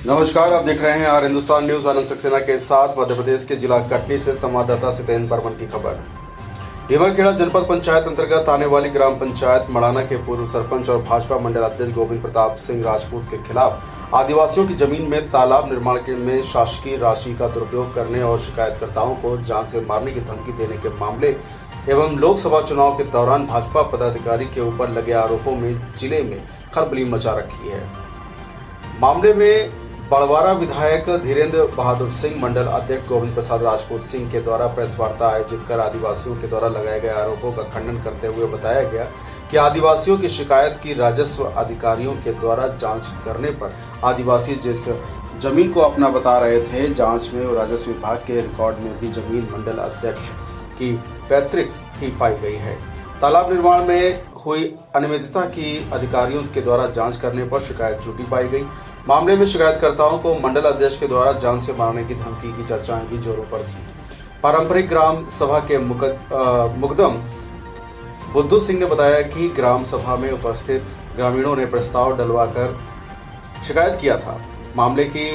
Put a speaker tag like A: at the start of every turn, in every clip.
A: नमस्कार, आप देख रहे हैं आर हिंदुस्तान न्यूज। आनंद सक्सेना के साथ मध्य प्रदेश के जिला कटनी से संवाददाता सितेंद्र बर्मन की खबर। ढीमरखेड़ा जनपद पंचायत अंतर्गत आने वाली ग्राम पंचायत मड़ाना के पूर्व सरपंच और भाजपा मंडल अध्यक्ष गोविंद प्रताप सिंह राजपूत के खिलाफ आदिवासियों की जमीन में तालाब निर्माण में शासकीय राशि का दुरुपयोग करने और शिकायतकर्ताओं को जान से मारने की धमकी देने के मामले एवं लोकसभा चुनाव के दौरान भाजपा पदाधिकारी के ऊपर लगे आरोपों में जिले में खलबली मचा रखी है। मामले में बड़वारा विधायक धीरेन्द्र बहादुर सिंह, मंडल अध्यक्ष गोविंद प्रसाद राजपूत सिंह के द्वारा प्रेस वार्ता आयोजित कर आदिवासियों के द्वारा लगाए गए आरोपों का खंडन करते हुए बताया गया कि आदिवासियों की शिकायत की राजस्व अधिकारियों के द्वारा जांच करने पर आदिवासी जिस जमीन को अपना बता रहे थे, जांच में राजस्व विभाग के रिकॉर्ड में भी जमीन मंडल अध्यक्ष की पैतृक ही पाई गई है। तालाब निर्माण में हुई अनियमितता की अधिकारियों के द्वारा जांच करने पर शिकायत झूठी पाई गई। मामले में शिकायतकर्ताओं को मंडल अध्यक्ष के द्वारा जान से मारने की धमकी की चर्चाएं भी जोरों पर थी। पारंपरिक ग्राम सभा के मुकदम बुद्धू सिंह ने बताया कि ग्राम सभा में उपस्थित ग्रामीणों ने प्रस्ताव डलवाकर शिकायत किया था। मामले की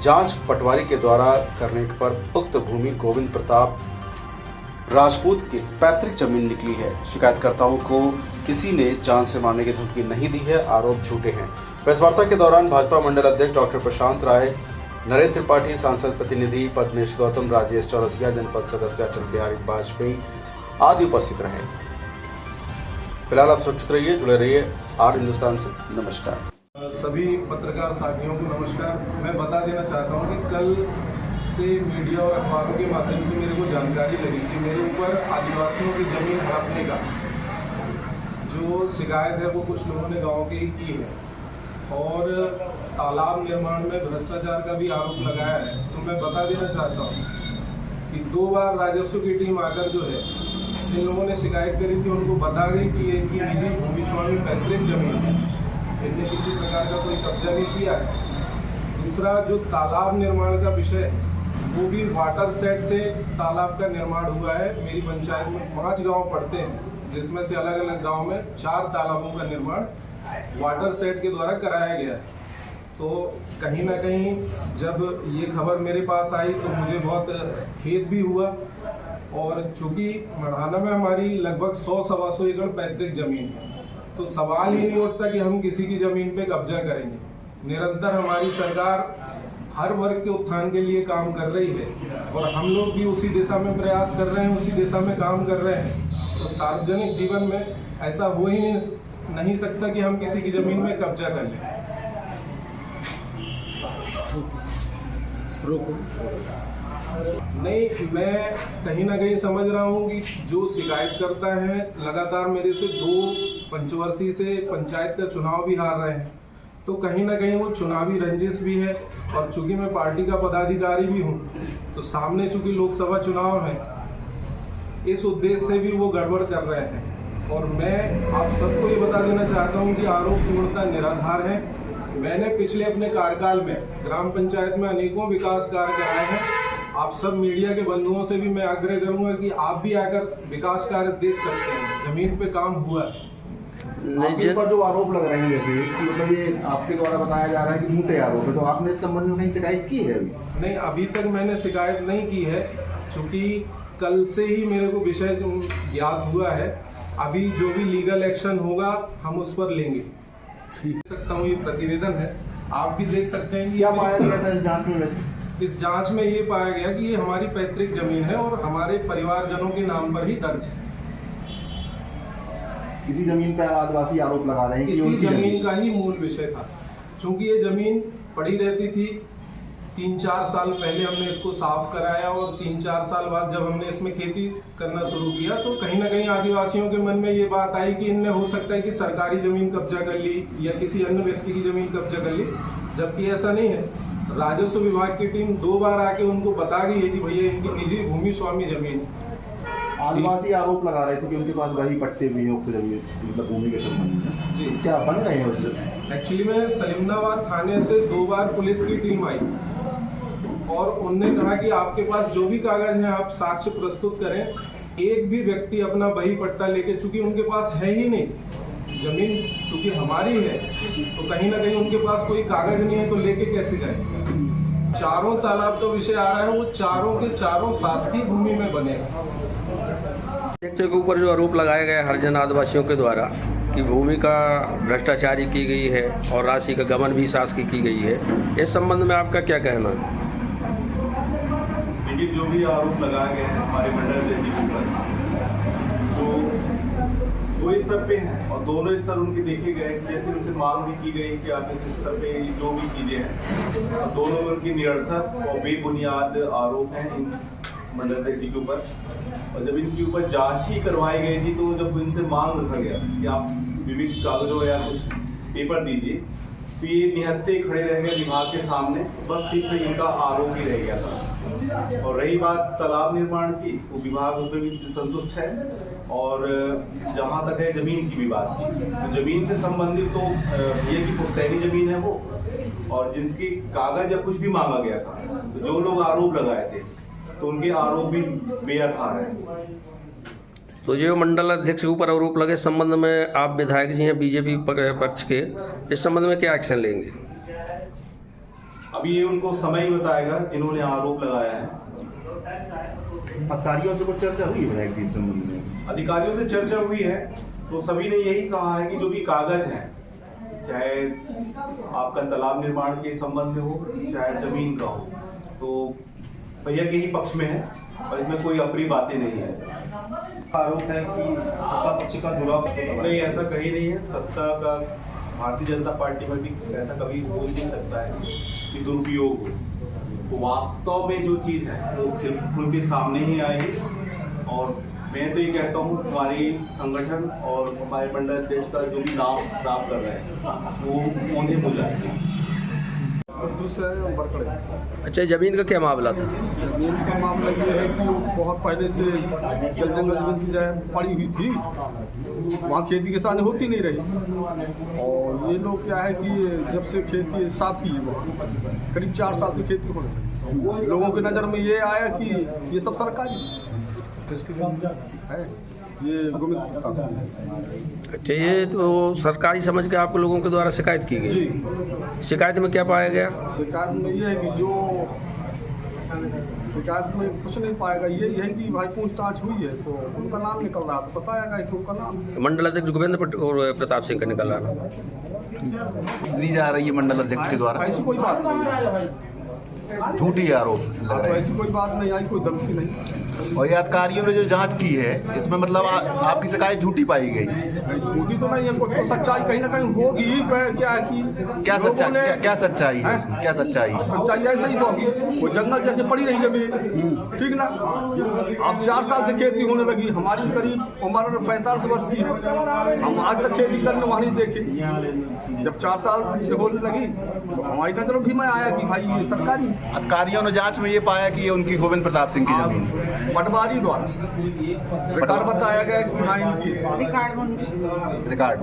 A: जांच पटवारी के द्वारा करने पर उक्त भूमि गोविंद प्रताप राजपूत की पैतृक जमीन निकली है। शिकायतकर्ताओं को किसी ने जान से मारने की धमकी नहीं दी है, आरोप झूठे हैं। प्रेस वार्ता के दौरान भाजपा मंडल अध्यक्ष डॉक्टर प्रशांत राय, नरेंद्र त्रिपाठी, सांसद प्रतिनिधि पद्मेश गौतम, राजेश चौरसिया, जनपद सदस्य अटल बिहारी वाजपेयी आदि उपस्थित रहे। फिलहाल आप सुरक्षित रहिए, जुड़े रहिए आर हिंदुस्तान से। नमस्कार।
B: सभी पत्रकार साथियों को नमस्कार। मैं बता देना चाहता हूँ कि कल से मीडिया और अखबारों के माध्यम से मेरे को जानकारी लगी कि मेरे ऊपर आदिवासियों की जमीन हड़पने का जो शिकायत है वो कुछ लोगों ने गांव के ही की है और तालाब निर्माण में भ्रष्टाचार का भी आरोप लगाया है। तो मैं बता देना चाहता हूँ कि 2 बार राजस्व की टीम आकर जो है जिन लोगों ने शिकायत करी थी उनको बता गई कि ये इनकी निजी भूमि स्वामी पैतृक जमीन है, इनने किसी प्रकार का कोई कब्जा नहीं किया है। दूसरा, जो तालाब निर्माण का विषय वो भी वाटर सेट से तालाब का निर्माण हुआ है। मेरी पंचायत में 5 गांव पड़ते हैं जिसमें से अलग अलग गांव में 4 तालाबों का निर्माण वाटर सेट के द्वारा कराया गया है। तो कहीं ना कहीं जब ये खबर मेरे पास आई तो मुझे बहुत खेद भी हुआ और चूंकि मड़ाना में हमारी लगभग 100-125 एकड़ पैतृक जमीन है तो सवाल ही नहीं उठता कि हम किसी की जमीन पे कब्जा करेंगे। निरंतर हमारी सरकार हर वर्ग के उत्थान के लिए काम कर रही है और हम लोग भी उसी दिशा में प्रयास कर रहे हैं, उसी दिशा में काम कर रहे हैं। तो सार्वजनिक जीवन में ऐसा हो ही नहीं सकता कि हम किसी की जमीन में कब्जा कर लें। नहीं, मैं कहीं ना कहीं समझ रहा हूँ कि जो शिकायत करता है लगातार मेरे से 2 पंचवर्षीय से पंचायत का चुनाव भी हार रहे हैं, तो कहीं ना कहीं वो चुनावी रंजिश भी है। और चूंकि मैं पार्टी का पदाधिकारी भी हूँ तो सामने चूंकि लोकसभा चुनाव है, इस उद्देश्य से भी वो गड़बड़ कर रहे हैं। और मैं आप सबको ये बता देना चाहता हूँ कि आरोप पूर्णतः निराधार है। मैंने पिछले अपने कार्यकाल में ग्राम पंचायत में अनेकों विकास कार्य कराए हैं। आप सब मीडिया के बंधुओं से भी मैं आग्रह करूंगा कि आप भी आकर विकास कार्य देख सकते हैं, जमीन पे काम हुआ है।
C: आपके ऊपर जो आरोप लग रहे हैं जैसे कि मतलब ये आपके द्वारा बताया जा रहा है कि झूठे आरोप है, तो आपने इस संबंध में कहीं शिकायत की है? अभी
B: नहीं, अभी तक मैंने शिकायत नहीं की है क्योंकि कल से ही मेरे को विषय ज्ञात हुआ है। अभी जो भी लीगल एक्शन होगा हम उस पर लेंगे। देख सकता हूँ ये प्रतिवेदन है, आप भी देख सकते हैं कि
C: क्या पाया गया था इस जांच में?
B: इस जांच में ये पाया गया कि ये हमारी पैतृक जमीन है और हमारे परिवारजनों के नाम पर ही दर्ज है।
C: इसी जमीन पर आदिवासी आरोप लगा रहे हैं कि
B: इसी जमीन का ही मूल विषय था। चूंकि ये जमीन पड़ी रहती थी, 3-4 साल पहले हमने इसको साफ कराया और 3-4 साल बाद जब हमने इसमें खेती करना शुरू किया तो कहीं ना कहीं आदिवासियों के मन में ये बात आई कि इनने हो सकता है कि सरकारी जमीन कब्जा कर ली या किसी अन्य व्यक्ति की जमीन कब्जा कर ली, जबकि ऐसा नहीं है। राजस्व विभाग की टीम 2 बार आके उनको बता गई है कि भैया इनकी निजी भूमि स्वामी जमीन है।
C: आदिवासी आरोप लगा रहे थे कि उनके पास वही पट्टे भी हैं जमीन, मतलब भूमि के संबंध में।
B: जी,
C: क्या बन गए हैं उससे?
B: एक्चुअली में सलीमनाबाद थाने से 2 बार पुलिस की टीम आई और उनने कहा कि आपके पास जो भी कागज हैं आप साक्ष्य प्रस्तुत करें। एक भी व्यक्ति अपना बही पट्टा लेके, चूंकि उनके पास है ही नहीं, जमीन चूंकि हमारी है तो कहीं ना कहीं उनके पास कोई कागज नहीं है, तो लेके कैसे जाए। चारों तालाब तो विषय आ रहा है, वो चारों के चारों शासकीय भूमि में बनेगा।
D: अध्यक्ष के ऊपर जो आरोप लगाए गए हरिजन आदिवासियों के द्वारा कि भूमि का भ्रष्टाचारी की गई है और राशि का गबन भी शासकीय की गई है, इस संबंध में आपका क्या कहना है?
E: देखिए, जो भी आरोप लगाए गए हैं हमारे मंडल अध्यक्ष जी के ऊपर, तो दो स्तर पे हैं और दोनों स्तर उनके देखे गए। जैसे उनसे मांग भी की गई कि आप इस स्तर पे जो भी चीज़ें हैं, दोनों में उनकी निरर्थक और बेबुनियाद आरोप हैं इन मंडल अध्यक्ष जी के ऊपर। और जब इनके ऊपर जांच ही करवाई गई थी, तो जब इनसे मांग रखा गया कि आप विविध कागजों या कुछ पेपर दीजिए, तो ये निहत्थे खड़े रह गए विभाग के सामने, बस सिर्फ इनका आरोप ही रह गया था। और रही बात तालाब निर्माण की, तो विभाग उसमें भी संतुष्ट है। और जहाँ तक है जमीन की भी बात की, तो जमीन से संबंधित तो ये की पुश्तैनी जमीन है वो, और जिनकी कागज या कुछ भी मांगा गया था, तो जो लोग आरोप लगाए थे तो उनके आरोप भी बेआधार है।
D: तो जो मंडल अध्यक्ष के ऊपर आरोप लगे, संबंध में आप विधायक जी हैं बीजेपी पक्ष के, इस संबंध में क्या एक्शन लेंगे?
E: अभी ये उनको समय ही बताएगा जिन्होंने आरोप लगाया है।
C: अधिकारियों से कुछ चर्चा हुई है विधायक जी इस संबंध में?
E: अधिकारियों से चर्चा हुई है, तो सभी ने यही कहा है कि जो भी कागज हैं, चाहे आपका तालाब निर्माण के संबंध में हो चाहे जमीन का हो, तो भैया के ही पक्ष में है और इसमें कोई अप्रिय बातें नहीं है।
B: आरोप है कि सत्ता पक्ष का दुरुपयोग।
E: नहीं, ऐसा कहीं नहीं है। सत्ता का भारतीय जनता पार्टी में भी ऐसा कभी हो नहीं सकता है कि दुरुपयोग हो। तो वास्तव में जो चीज़ है वो खुल के सामने ही आएगी। और मैं तो ये कहता हूँ, हमारे संगठन और हमारे मंडल अध्यक्ष का जो भी नाम खराब कर रहे हैं वो उन्हें हो जाएगा।
B: दूसरा नंबर पर
D: अच्छा, जमीन का क्या मामला था?
B: जमीन का मामला ये है कि बहुत पहले से जल जंगल जमीन की जगह पड़ी हुई थी, वहाँ खेती किसानी होती नहीं रही। और ये लोग क्या है कि जब से खेती साफ की है, करीब 4 साल से खेती हो रही है, लोगों की नज़र में ये आया कि ये सब सरकारी है, ये गोविंद प्रताप सिंह।
D: अच्छा, ये तो सरकारी समझ के आपको लोगों के द्वारा शिकायत की गई?
B: जी।
D: शिकायत में क्या पाया गया?
B: शिकायत में ये है कि जो शिकायत में कुछ नहीं पाएगा, ये है कि भाई पूछताछ हुई है तो उनका नाम निकल रहा था, बताएगा कि उनका नाम।
D: मंडल अध्यक्ष गोविंद प्रताप सिंह का निकल रहा था।
C: दी जा रही है मंडल अध्यक्ष के द्वारा,
B: ऐसी कोई बात नहीं,
C: झूठी आरोप लग रहे हैं।
B: ऐसी कोई बात नहीं आई, कोई धमकी नहीं।
C: और ये अधिकारियों ने जो जांच की है, इसमें मतलब आपकी शिकायत झूठी पाई गई?
B: झूठी तो नहीं है, कोई तो सच्चाई कहीं ना कहीं होगी। क्या है कि
C: क्या सच्चाई है इसमें? क्या सच्चाई?
B: सच्चाई ऐसे ही होगी, वो जंगल जैसे पड़ी रही जमीन, ठीक ना। अब 4 साल से खेती होने लगी, हमारी करीब उम्र 45 वर्ष की है, हम आज तक खेती करने वहाँ नहीं देखे। जब 4 साल से होने लगी तो हमारी नजरों भी में आया कि भाई ये सरकारी।
C: अधिकारियों ने जांच में ये पाया कि ये उनकी गोविंद प्रताप सिंह की जमीन
B: पटवारी द्वारा रिकॉर्ड बताया गया कि हाँ इनकी
C: रिकॉर्ड